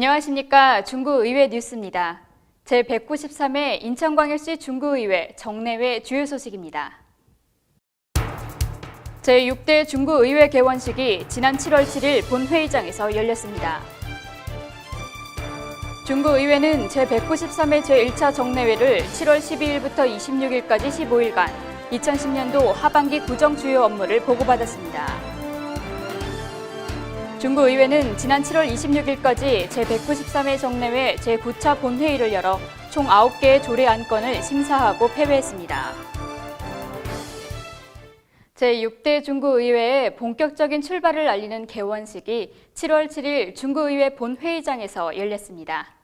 안녕하십니까. 중구의회 뉴스입니다. 제193회 인천광역시 중구의회 정례회 주요 소식입니다. 제6대 중구의회 개원식이 지난 7월 7일 본회의장에서 열렸습니다. 중구의회는 제193회 제1차 정례회를 7월 12일부터 26일까지 15일간 2010년도 하반기 구정 주요 업무를 보고받았습니다. 중구의회는 지난 7월 26일까지 제193회 정례회 제9차 본회의를 열어 총 9개의 조례 안건을 심사하고 폐회했습니다. 제6대 중구의회의 본격적인 출발을 알리는 개원식이 7월 7일 중구의회 본회의장에서 열렸습니다.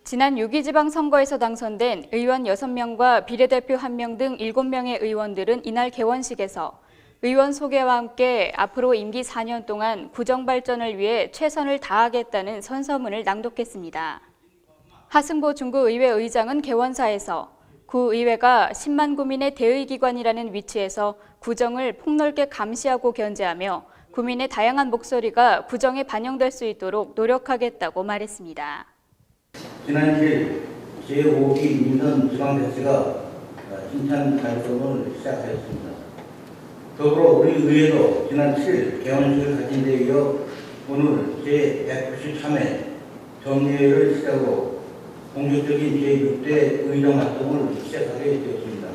지난 6.2 지방선거에서 당선된 의원 6명과 비례대표 1명 등 7명의 의원들은 이날 개원식에서 의원 소개와 함께 앞으로 임기 4년 동안 구정 발전을 위해 최선을 다하겠다는 선서문을 낭독했습니다. 하승보 중구의회 의장은 개원사에서 구의회가 10만 구민의 대의기관이라는 위치에서 구정을 폭넓게 감시하고 견제하며 구민의 다양한 목소리가 구정에 반영될 수 있도록 노력하겠다고 말했습니다. 지난 7일 제5기 민선 지방자치가 신천 발전을 시작하였습니다. 더불어 우리 의회도 지난 7일 개원식을 가진 데 이어 오늘 제193회 정례회를 시작으로 본격적인 제6대 의정 활동을 시작하게 되었습니다.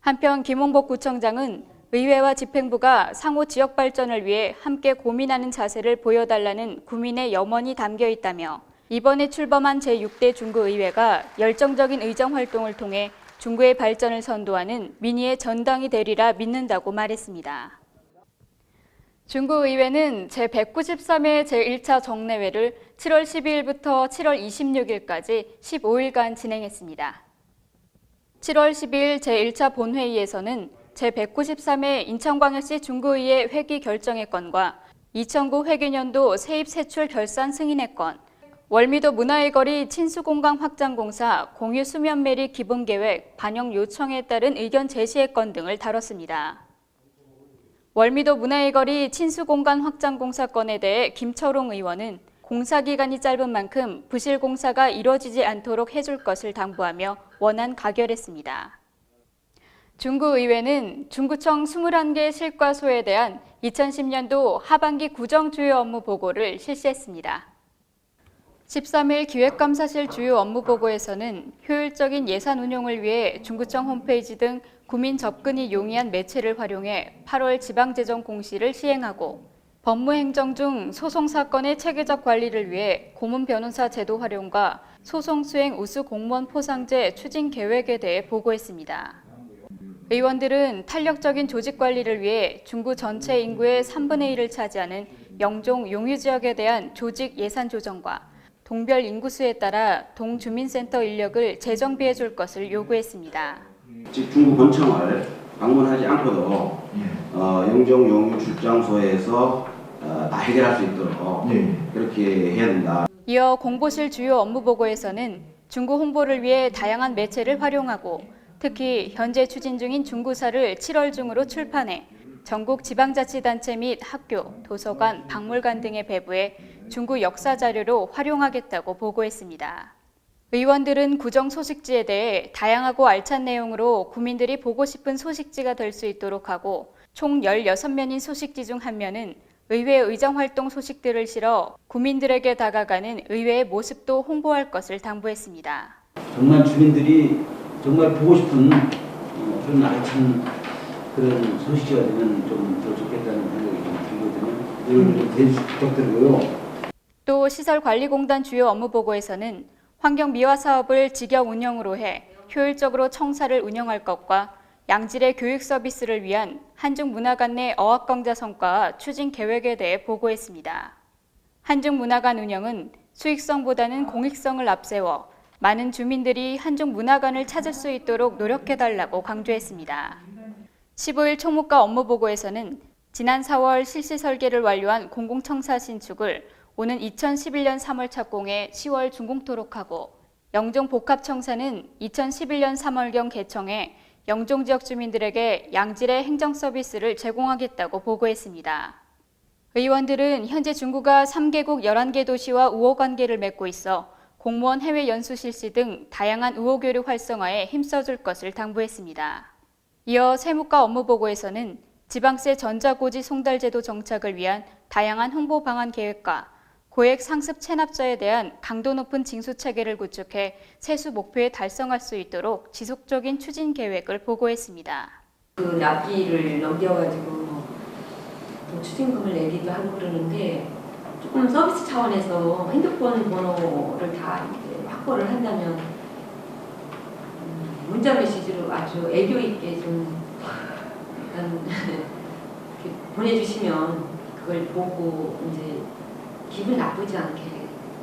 한편 김홍복 구청장은 의회와 집행부가 상호 지역 발전을 위해 함께 고민하는 자세를 보여달라는 구민의 염원이 담겨 있다며 이번에 출범한 제6대 중구의회가 열정적인 의정 활동을 통해 중구의 발전을 선도하는 민의의 전당이 되리라 믿는다고 말했습니다. 중구의회는 제193회 제1차 정례회를 7월 12일부터 7월 26일까지 15일간 진행했습니다. 7월 12일 제1차 본회의에서는 제193회 인천광역시 중구의회 회기 결정의 건과 2009 회계년도 세입 세출 결산 승인의 건, 월미도 문화의 거리 친수공간 확장공사 공유 수면메리 기본계획 반영 요청에 따른 의견 제시의 건 등을 다뤘습니다. 월미도 문화의 거리 친수공간 확장공사 건에 대해 김철웅 의원은 공사기간이 짧은 만큼 부실공사가 이뤄지지 않도록 해줄 것을 당부하며 원안 가결했습니다. 중구의회는 중구청 21개 실과소에 대한 2010년도 하반기 구정 주요 업무 보고를 실시했습니다. 13일 기획감사실 주요 업무 보고에서는 효율적인 예산 운용을 위해 중구청 홈페이지 등 구민 접근이 용이한 매체를 활용해 8월 지방재정 공시를 시행하고 법무행정 중 소송 사건의 체계적 관리를 위해 고문 변호사 제도 활용과 소송 수행 우수 공무원 포상제 추진 계획에 대해 보고했습니다. 의원들은 탄력적인 조직 관리를 위해 중구 전체 인구의 3분의 1을 차지하는 영종 용유 지역에 대한 조직 예산 조정과 동별 인구수에 따라 동주민센터 인력을 재정비해 줄 것을 요구했습니다. 즉 중구 본청을 방문하지 않고도 영종 용유 출장소에서 다 해결할 수 있도록 그렇게 해야 된다. 이어 공보실 주요 업무 보고에서는 중구 홍보를 위해 다양한 매체를 활용하고 특히 현재 추진 중인 중구사를 7월 중으로 출판해 전국 지방자치단체 및 학교, 도서관, 박물관 등에 배부해 중구 역사 자료로 활용하겠다고 보고했습니다. 의원들은 구정 소식지에 대해 다양하고 알찬 내용으로 구민들이 보고 싶은 소식지가 될 수 있도록 하고 총 16면인 소식지 중 1면은 의회 의정활동 소식들을 실어 구민들에게 다가가는 의회의 모습도 홍보할 것을 당부했습니다. 정말 주민들이 정말 보고 싶은 그런 알찬 그런 소식지가 되면 좀 더 좋겠다는 생각이 좀 들거든요. 이걸 좀 대주시 부탁드리고요. 또 시설관리공단 주요 업무 보고에서는 환경 미화 사업을 직역 운영으로 해 효율적으로 청사를 운영할 것과 양질의 교육 서비스를 위한 한중문화관 내 어학강좌 성과 추진 계획에 대해 보고했습니다. 한중문화관 운영은 수익성보다는 공익성을 앞세워 많은 주민들이 한중문화관을 찾을 수 있도록 노력해달라고 강조했습니다. 15일 총무과 업무 보고에서는 지난 4월 실시 설계를 완료한 공공청사 신축을 오는 2011년 3월 착공해 10월 준공토록 하고 영종 복합청사는 2011년 3월경 개청해 영종 지역 주민들에게 양질의 행정 서비스를 제공하겠다고 보고했습니다. 의원들은 현재 중구가 3개국 11개 도시와 우호 관계를 맺고 있어 공무원 해외 연수 실시 등 다양한 우호 교류 활성화에 힘써줄 것을 당부했습니다. 이어 세무과 업무보고에서는 지방세 전자고지 송달제도 정착을 위한 다양한 홍보 방안 계획과 고액 상습 체납자에 대한 강도 높은 징수 체계를 구축해 세수 목표에 달성할 수 있도록 지속적인 추진 계획을 보고했습니다. 그 납기를 넘겨가지고 또 추징금을 내기도 하고 그러는데 조금 서비스 차원에서 핸드폰 번호를 다 이렇게 확보를 한다면 문자 메시지로 아주 애교 있게 좀 약간 이렇게 보내주시면 그걸 보고 이제 기분 나쁘지 않게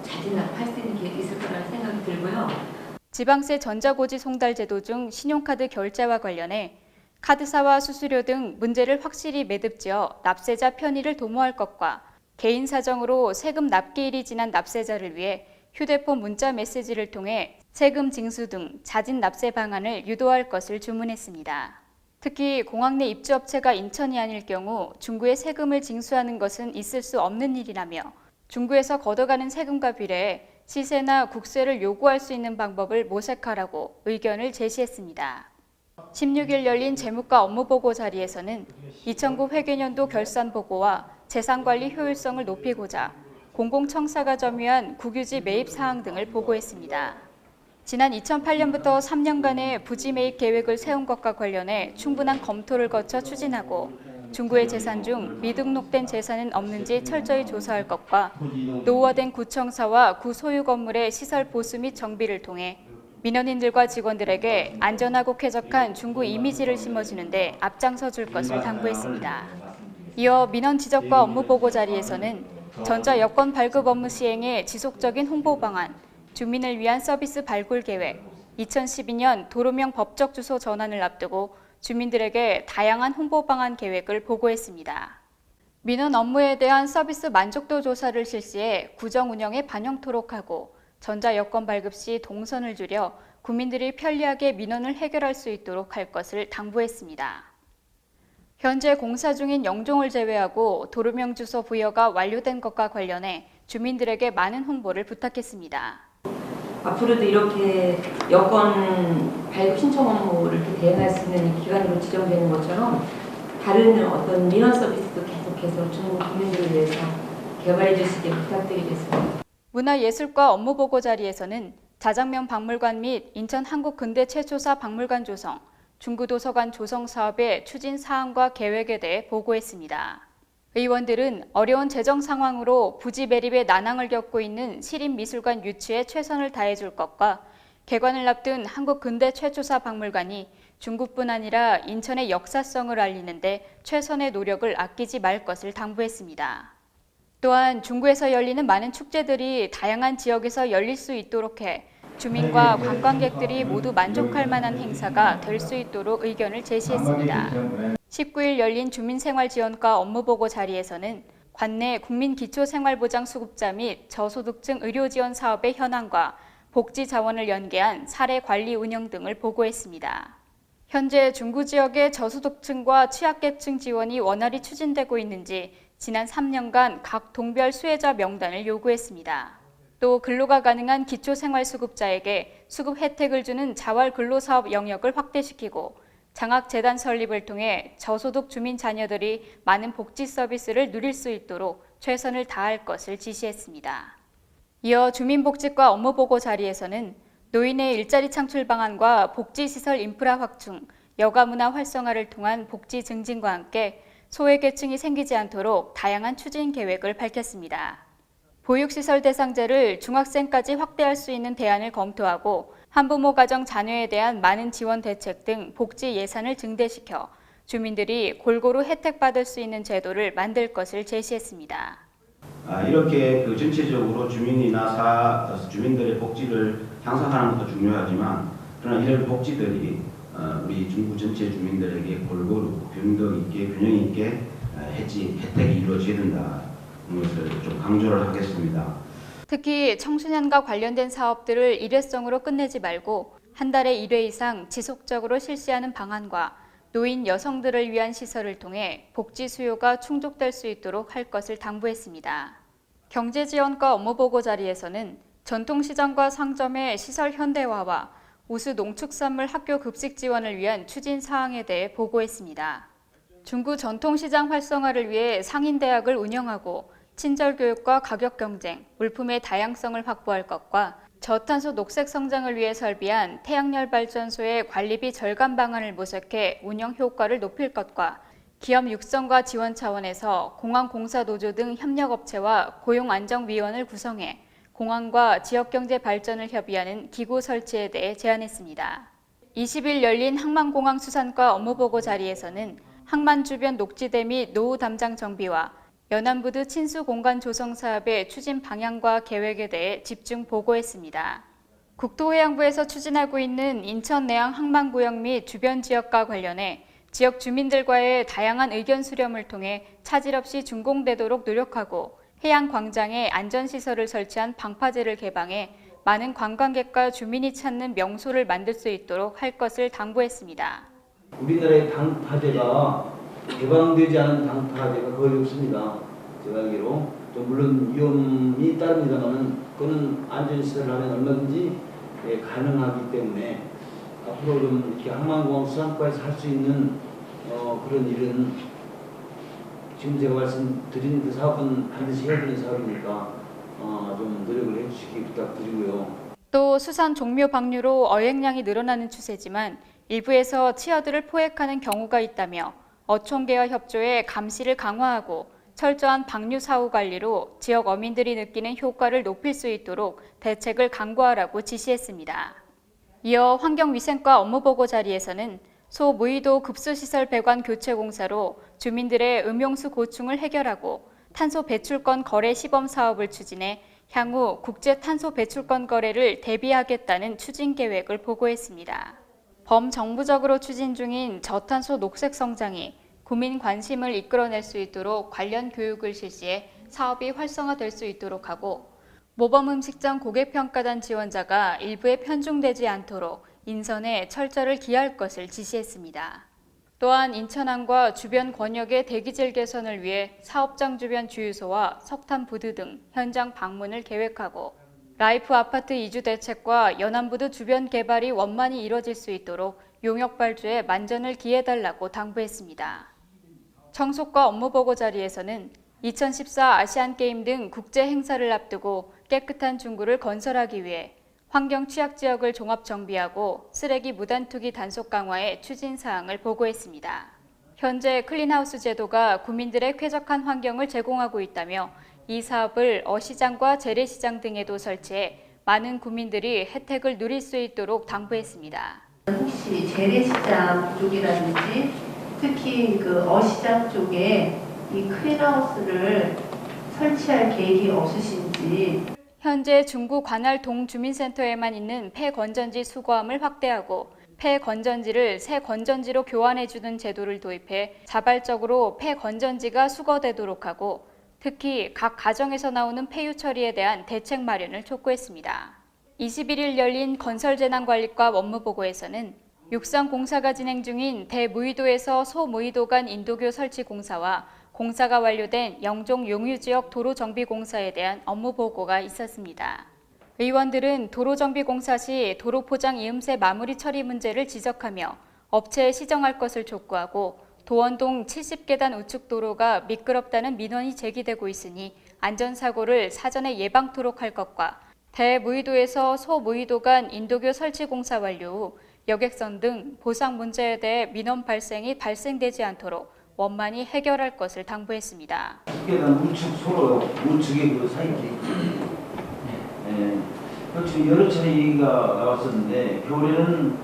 자진납할 수 있는 기회도 있을 거라는 생각이 들고요. 지방세 전자고지 송달제도 중 신용카드 결제와 관련해 카드사와 수수료 등 문제를 확실히 매듭지어 납세자 편의를 도모할 것과 개인 사정으로 세금 납기일이 지난 납세자를 위해 휴대폰 문자 메시지를 통해 세금 징수 등 자진 납세 방안을 유도할 것을 주문했습니다. 특히 공항 내 입주업체가 인천이 아닐 경우 중구에 세금을 징수하는 것은 있을 수 없는 일이라며 중구에서 걷어가는 세금과 비례해 시세나 국세를 요구할 수 있는 방법을 모색하라고 의견을 제시했습니다. 16일 열린 재무과 업무보고 자리에서는 2009 회계년도 결산보고와 재산관리 효율성을 높이고자 공공청사가 점유한 국유지 매입 사항 등을 보고했습니다. 지난 2008년부터 3년간의 부지 매입 계획을 세운 것과 관련해 충분한 검토를 거쳐 추진하고 중구의 재산 중 미등록된 재산은 없는지 철저히 조사할 것과 노후화된 구청사와 구 소유 건물의 시설 보수 및 정비를 통해 민원인들과 직원들에게 안전하고 쾌적한 중구 이미지를 심어주는 데 앞장서 줄 것을 당부했습니다. 이어 민원 지적과 업무보고 자리에서는 전자 여권 발급 업무 시행의 지속적인 홍보 방안, 주민을 위한 서비스 발굴 계획, 2012년 도로명 법적 주소 전환을 앞두고 주민들에게 다양한 홍보 방안 계획을 보고했습니다. 민원 업무에 대한 서비스 만족도 조사를 실시해 구정 운영에 반영토록 하고 전자 여권 발급 시 동선을 줄여 국민들이 편리하게 민원을 해결할 수 있도록 할 것을 당부했습니다. 현재 공사 중인 영종을 제외하고 도로명 주소 부여가 완료된 것과 관련해 주민들에게 많은 홍보를 부탁했습니다. 앞으로도 이렇게 여권 발급 신청 업무를 이렇게 대행할 수 있는 기관으로 지정되는 것처럼 다른 어떤 민원 서비스도 계속해서 중국 국민들을 위해서 개발해 주시길 부탁드리겠습니다. 문화예술과 업무보고 자리에서는 자장면 박물관 및 인천 한국근대최초사 박물관 조성, 중구도서관 조성 사업의 추진 사항과 계획에 대해 보고했습니다. 의원들은 어려운 재정 상황으로 부지 매립에 난항을 겪고 있는 시립미술관 유치에 최선을 다해줄 것과 개관을 앞둔 한국근대최초사 박물관이 중구뿐 아니라 인천의 역사성을 알리는 데 최선의 노력을 아끼지 말 것을 당부했습니다. 또한 중구에서 열리는 많은 축제들이 다양한 지역에서 열릴 수 있도록 해 주민과 관광객들이 모두 만족할 만한 행사가 될 수 있도록 의견을 제시했습니다. 19일 열린 주민생활지원과 업무보고 자리에서는 관내 국민기초생활보장수급자 및 저소득층 의료지원 사업의 현황과 복지 자원을 연계한 사례 관리 운영 등을 보고했습니다. 현재 중구 지역의 저소득층과 취약계층 지원이 원활히 추진되고 있는지 지난 3년간 각 동별 수혜자 명단을 요구했습니다. 또 근로가 가능한 기초생활수급자에게 수급 혜택을 주는 자활근로사업 영역을 확대시키고 장학재단 설립을 통해 저소득 주민 자녀들이 많은 복지 서비스를 누릴 수 있도록 최선을 다할 것을 지시했습니다. 이어 주민복지과 업무보고 자리에서는 노인의 일자리 창출 방안과 복지시설 인프라 확충, 여가문화 활성화를 통한 복지 증진과 함께 소외계층이 생기지 않도록 다양한 추진 계획을 밝혔습니다. 보육시설 대상자를 중학생까지 확대할 수 있는 대안을 검토하고 한부모 가정 자녀에 대한 많은 지원 대책 등 복지 예산을 증대시켜 주민들이 골고루 혜택받을 수 있는 제도를 만들 것을 제시했습니다. 이렇게 전체적으로 주민들의 복지를 향상하는 것도 중요하지만 그러나 이런 복지들이 우리 중구 전체 주민들에게 골고루 균등 있게 균형 있게 혜택이 이루어져야 된다는 것을 좀 강조를 하겠습니다. 특히 청소년과 관련된 사업들을 일회성으로 끝내지 말고 한 달에 1회 이상 지속적으로 실시하는 방안과 노인 여성들을 위한 시설을 통해 복지 수요가 충족될 수 있도록 할 것을 당부했습니다. 경제지원과 업무보고 자리에서는 전통시장과 상점의 시설 현대화와 우수 농축산물 학교 급식 지원을 위한 추진 사항에 대해 보고했습니다. 중구 전통시장 활성화를 위해 상인대학을 운영하고 친절교육과 가격 경쟁, 물품의 다양성을 확보할 것과 저탄소 녹색 성장을 위해 설비한 태양열 발전소의 관리비 절감 방안을 모색해 운영 효과를 높일 것과 기업 육성과 지원 차원에서 공항공사노조 등 협력업체와 고용안정위원을 구성해 공항과 지역경제 발전을 협의하는 기구 설치에 대해 제안했습니다. 20일 열린 항만공항 수산과 업무보고 자리에서는 항만 주변 녹지대 및 노후 담장 정비와 연안부두 친수 공간 조성 사업의 추진 방향과 계획에 대해 집중 보고했습니다. 국토해양부에서 추진하고 있는 인천 내양 항만구역 및 주변 지역과 관련해 지역 주민들과의 다양한 의견 수렴을 통해 차질 없이 준공되도록 노력하고 해양광장에 안전시설을 설치한 방파제를 개방해 많은 관광객과 주민이 찾는 명소를 만들 수 있도록 할 것을 당부했습니다. 우리나라의 방파제가 개방되지 않은 방파제가 거의 없습니다. 제가 알기로 물론 위험이 따릅니다만은 그거는 안전시설을 하면 얼마든지 가능하기 때문에 앞으로 좀 이렇게 항만공항 수산과에서 할 수 있는 그런 일은 지금 제가 말씀드린 그 사업은 반드시 해야 되는 사업이니까 좀 노력을 해주시기 부탁드리고요. 또 수산 종묘 방류로 어획량이 늘어나는 추세지만 일부에서 치어들을 포획하는 경우가 있다며 어촌계와 협조해 감시를 강화하고 철저한 방류 사후 관리로 지역 어민들이 느끼는 효과를 높일 수 있도록 대책을 강구하라고 지시했습니다. 이어 환경위생과 업무보고 자리에서는 소무의도 급수시설 배관 교체 공사로 주민들의 음용수 고충을 해결하고 탄소 배출권 거래 시범 사업을 추진해 향후 국제 탄소 배출권 거래를 대비하겠다는 추진 계획을 보고했습니다. 범정부적으로 추진 중인 저탄소 녹색 성장이 국민 관심을 이끌어낼 수 있도록 관련 교육을 실시해 사업이 활성화될 수 있도록 하고 모범음식점 고객평가단 지원자가 일부에 편중되지 않도록 인선에 철저를 기할 것을 지시했습니다. 또한 인천항과 주변 권역의 대기질 개선을 위해 사업장 주변 주유소와 석탄 부두 등 현장 방문을 계획하고 라이프 아파트 이주 대책과 연안부두 주변 개발이 원만히 이뤄질 수 있도록 용역 발주에 만전을 기해달라고 당부했습니다. 청소과 업무보고 자리에서는 2014 아시안게임 등 국제 행사를 앞두고 깨끗한 중구를 건설하기 위해 환경 취약 지역을 종합 정비하고 쓰레기 무단 투기 단속 강화의 추진 사항을 보고했습니다. 현재 클린하우스 제도가 국민들의 쾌적한 환경을 제공하고 있다며 이 사업을 어시장과 재래시장 등에도 설치해 많은 국민들이 혜택을 누릴 수 있도록 당부했습니다. 혹시 재래시장 쪽이라든지 특히 그 어시장 쪽에 이 클린하우스를 설치할 계획이 없으신지. 현재 중구 관할 동주민센터에만 있는 폐건전지 수거함을 확대하고 폐건전지를 새 건전지로 교환해주는 제도를 도입해 자발적으로 폐건전지가 수거되도록 하고 특히 각 가정에서 나오는 폐유 처리에 대한 대책 마련을 촉구했습니다. 21일 열린 건설재난관리과 업무보고에서는 육상 공사가 진행 중인 대무의도에서 소무의도 간 인도교 설치 공사와 공사가 완료된 영종 용유지역 도로정비 공사에 대한 업무보고가 있었습니다. 의원들은 도로정비 공사 시 도로포장 이음새 마무리 처리 문제를 지적하며 업체에 시정할 것을 촉구하고 도원동 70계단 우측도로가 미끄럽다는 민원이 제기되고 있으니 안전사고를 사전에 예방토록 할 것과 대무의도에서 소무의도 간 인도교 설치 공사 완료 후 여객선 등 보상 문제에 대해 민원 발생이 발생되지 않도록 원만히 해결할 것을 당부했습니다. 특별한 우측 서로 우측의 그 사이끼리 지금 여러 차례 얘기가 나왔었는데 겨울에는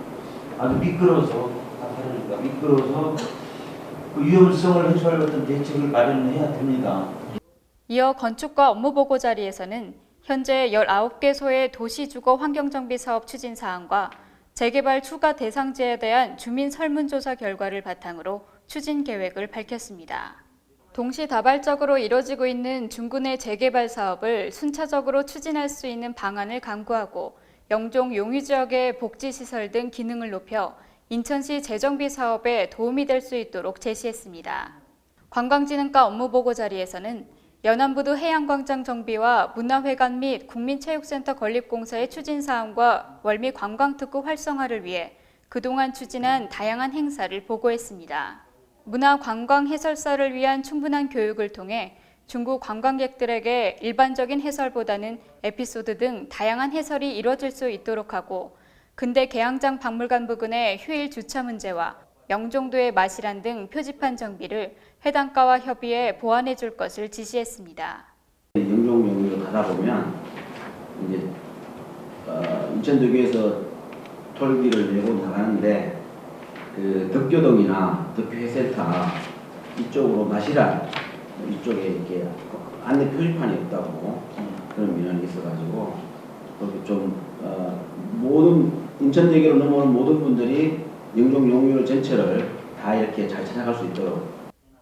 아주 미끄러워서 그 위험성을 해소할 어떤 대책을 마련해야 됩니다. 이어 건축과 업무보고 자리에서는 현재 19개소의 도시주거 환경정비 사업 추진 사항과 재개발 추가 대상지에 대한 주민 설문조사 결과를 바탕으로 추진 계획을 밝혔습니다. 동시다발적으로 이뤄지고 있는 중구 내 재개발 사업을 순차적으로 추진할 수 있는 방안을 강구하고 영종 용유지역의 복지시설 등 기능을 높여 인천시 재정비 사업에 도움이 될 수 있도록 제시했습니다. 관광진흥과 업무보고 자리에서는 연안부두 해양광장 정비와 문화회관 및 국민체육센터 건립공사의 추진사항과 월미 관광특구 활성화를 위해 그동안 추진한 다양한 행사를 보고했습니다. 문화관광 해설사를 위한 충분한 교육을 통해 중국 관광객들에게 일반적인 해설보다는 에피소드 등 다양한 해설이 이뤄질 수 있도록 하고 근대 개항장 박물관 부근의 휴일 주차 문제와 영종도의 마시란 등 표지판 정비를 해당과와 협의해 보완해 줄 것을 지시했습니다. 영종용으로 가다 보면 이제 인천도교에서 톨길을 내고 나가는데 그 덕교동이나 덕교해센터 이쪽으로 마시란 이쪽에 이렇게 안내 표지판이 없다고 그런 민원이 있어가지고 거기 좀 모든 인천대교로 넘어오는 모든 분들이 영종용유로 전체를 다 이렇게 잘 찾아갈 수 있도록.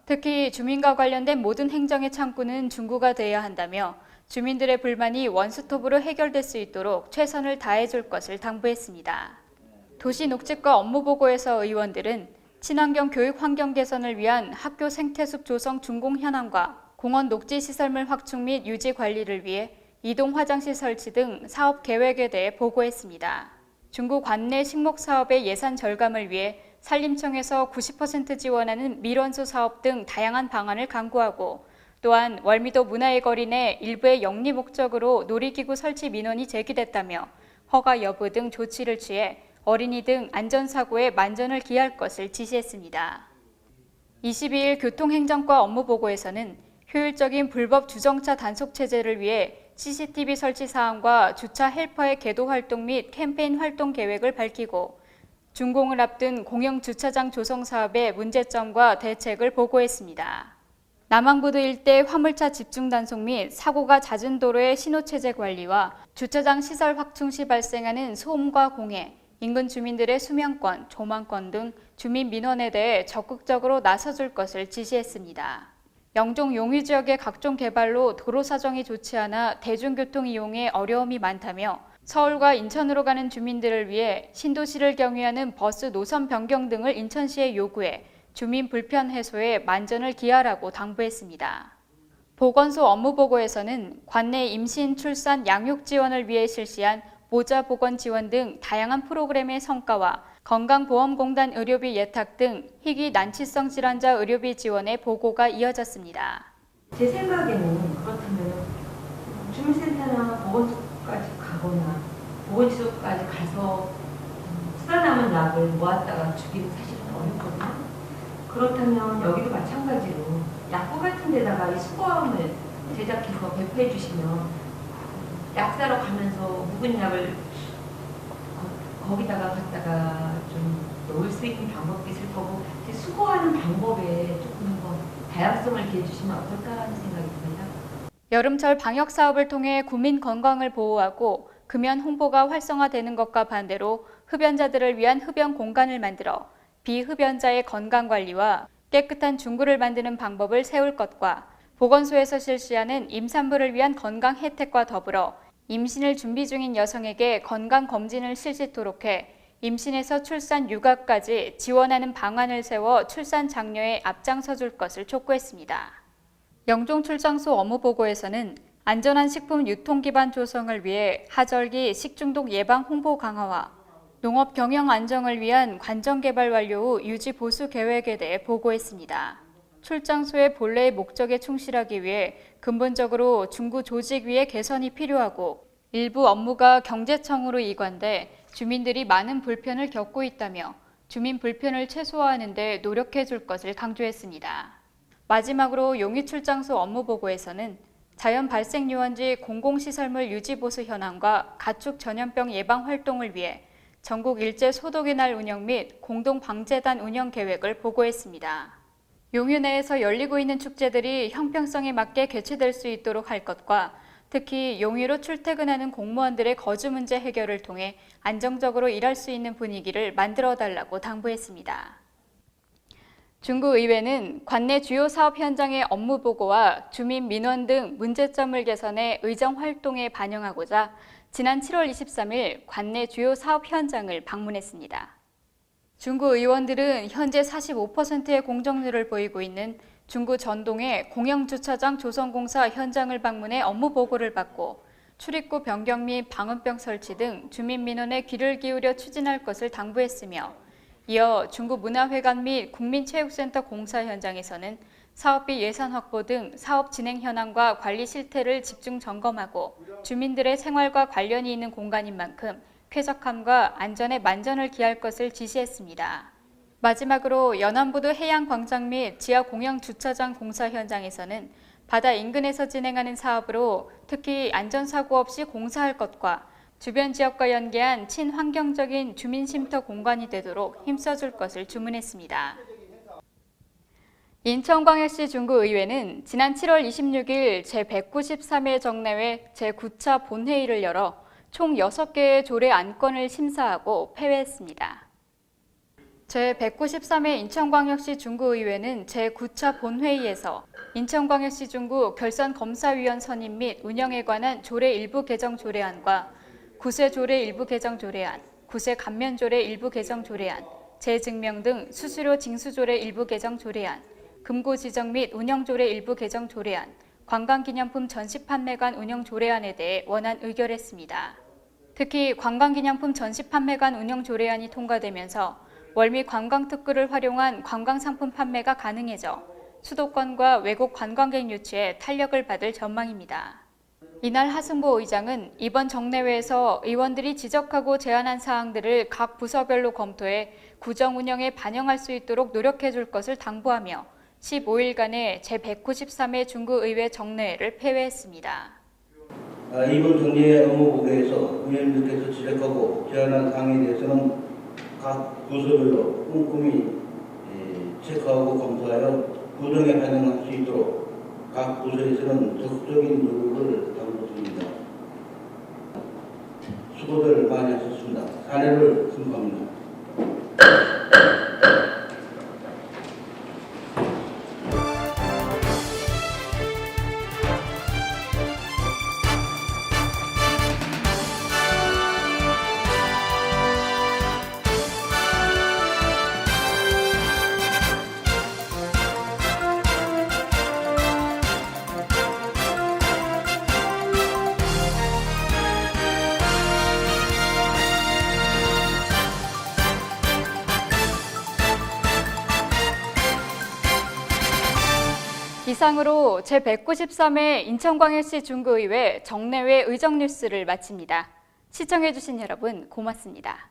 특히 주민과 관련된 모든 행정의 창구는 중구가 되어야 한다며 주민들의 불만이 원스톱으로 해결될 수 있도록 최선을 다해 줄 것을 당부했습니다. 도시녹지과 업무보고에서 의원들은 친환경 교육 환경 개선을 위한 학교 생태숲 조성 준공 현황과 공원 녹지 시설물 확충 및 유지 관리를 위해 이동 화장실 설치 등 사업 계획에 대해 보고했습니다. 중구 관내 식목 사업의 예산 절감을 위해 산림청에서 90% 지원하는 밀원수 사업 등 다양한 방안을 강구하고 또한 월미도 문화의 거리 내 일부의 영리 목적으로 놀이기구 설치 민원이 제기됐다며 허가 여부 등 조치를 취해 어린이 등 안전사고에 만전을 기할 것을 지시했습니다. 22일 교통행정과 업무보고에서는 효율적인 불법 주정차 단속 체제를 위해 CCTV 설치 사항과 주차 헬퍼의 계도 활동 및 캠페인 활동 계획을 밝히고 준공을 앞둔 공영 주차장 조성 사업의 문제점과 대책을 보고했습니다. 남항부두 일대 화물차 집중 단속 및 사고가 잦은 도로의 신호체제 관리와 주차장 시설 확충 시 발생하는 소음과 공해, 인근 주민들의 수면권, 조망권 등 주민 민원에 대해 적극적으로 나서줄 것을 지시했습니다. 영종 용유 지역의 각종 개발로 도로 사정이 좋지 않아 대중교통 이용에 어려움이 많다며 서울과 인천으로 가는 주민들을 위해 신도시를 경유하는 버스 노선 변경 등을 인천시에 요구해 주민 불편 해소에 만전을 기하라고 당부했습니다. 보건소 업무보고에서는 관내 임신, 출산, 양육 지원을 위해 실시한 모자 보건 지원 등 다양한 프로그램의 성과와 건강보험공단 의료비 예탁 등 희귀 난치성 질환자 의료비 지원의 보고가 이어졌습니다. 제 생각에는 그렇다면 주민센터나 보건소까지 가거나 보건시설까지 가서 살아남은 약을 모았다가 주기는 사실은 어렵거든요. 그렇다면 여기도 마찬가지로 약국 같은 데다가 이 수거함을 제작해서 배포해 주시면 약 사러 가면서 묵은 약을 거기다가 갖다가 좀 넣을 수 있는 방법도 있을 거고 수거하는 방법에 조금 한번 다양성을 기해 주시면 어떨까 하는 생각이 듭니다. 여름철 방역 사업을 통해 국민 건강을 보호하고 금연 홍보가 활성화되는 것과 반대로 흡연자들을 위한 흡연 공간을 만들어 비흡연자의 건강 관리와 깨끗한 중구를 만드는 방법을 세울 것과 보건소에서 실시하는 임산부를 위한 건강 혜택과 더불어 임신을 준비 중인 여성에게 건강검진을 실시토록 해 임신에서 출산 육아까지 지원하는 방안을 세워 출산 장려에 앞장서 줄 것을 촉구했습니다. 영종출장소 업무보고에서는 안전한 식품 유통 기반 조성을 위해 하절기 식중독 예방 홍보 강화와 농업 경영 안정을 위한 관정 개발 완료 후 유지 보수 계획에 대해 보고했습니다. 출장소의 본래의 목적에 충실하기 위해 근본적으로 중구 조직 위의 개선이 필요하고 일부 업무가 경제청으로 이관돼 주민들이 많은 불편을 겪고 있다며 주민 불편을 최소화하는 데 노력해 줄 것을 강조했습니다. 마지막으로 용의출장소 업무보고에서는 자연 발생 유원지 공공시설물 유지보수 현황과 가축 전염병 예방 활동을 위해 전국 일제 소독의 날 운영 및 공동방재단 운영 계획을 보고했습니다. 용유 내에서 열리고 있는 축제들이 형평성에 맞게 개최될 수 있도록 할 것과 특히 용유로 출퇴근하는 공무원들의 거주 문제 해결을 통해 안정적으로 일할 수 있는 분위기를 만들어달라고 당부했습니다. 중구의회는 관내 주요 사업 현장의 업무 보고와 주민 민원 등 문제점을 개선해 의정 활동에 반영하고자 지난 7월 23일 관내 주요 사업 현장을 방문했습니다. 중구 의원들은 현재 45%의 공정률을 보이고 있는 중구 전동의 공영주차장 조성공사 현장을 방문해 업무 보고를 받고 출입구 변경 및 방음벽 설치 등 주민 민원에 귀를 기울여 추진할 것을 당부했으며 이어 중구 문화회관 및 국민체육센터 공사 현장에서는 사업비 예산 확보 등 사업 진행 현황과 관리 실태를 집중 점검하고 주민들의 생활과 관련이 있는 공간인 만큼 쾌적함과 안전에 만전을 기할 것을 지시했습니다. 마지막으로 연안부두 해양광장 및 지하 공영 주차장 공사 현장에서는 바다 인근에서 진행하는 사업으로 특히 안전사고 없이 공사할 것과 주변 지역과 연계한 친환경적인 주민쉼터 공간이 되도록 힘써줄 것을 주문했습니다. 인천광역시 중구의회는 지난 7월 26일 제193회 정례회 제9차 본회의를 열어 총 6개의 조례 안건을 심사하고 폐회했습니다. 제193회 인천광역시 중구의회는 제9차 본회의에서 인천광역시 중구 결산검사위원 선임 및 운영에 관한 조례 일부 개정 조례안과 구세 조례 일부 개정 조례안, 구세 감면 조례 일부 개정 조례안, 재증명 등 수수료 징수 조례 일부 개정 조례안, 금고 지정 및 운영 조례 일부 개정 조례안, 관광기념품 전시 판매관 운영 조례안에 대해 원안 의결했습니다. 특히 관광기념품 전시 판매관 운영 조례안이 통과되면서 월미 관광특구를 활용한 관광상품 판매가 가능해져 수도권과 외국 관광객 유치에 탄력을 받을 전망입니다. 이날 하승보 의장은 이번 정례회에서 의원들이 지적하고 제안한 사항들을 각 부서별로 검토해 구정 운영에 반영할 수 있도록 노력해 줄 것을 당부하며 15일간의 제193회 중구의회 정례회를 폐회했습니다. 이번 정례 업무 보고에서 의원님들께서 지적하고 제안한 사항에 대해서는 각 부서별로 꼼꼼히 체크하고 검토하여 구정에 반영할 수 있도록 각 부서에서는 적극적인 노력을 당부드립니다. 수고들 많이 하셨습니다. 사례를 선포합니다. 이상으로 제193회 인천광역시 중구의회 정례회 의정뉴스를 마칩니다. 시청해주신 여러분 고맙습니다.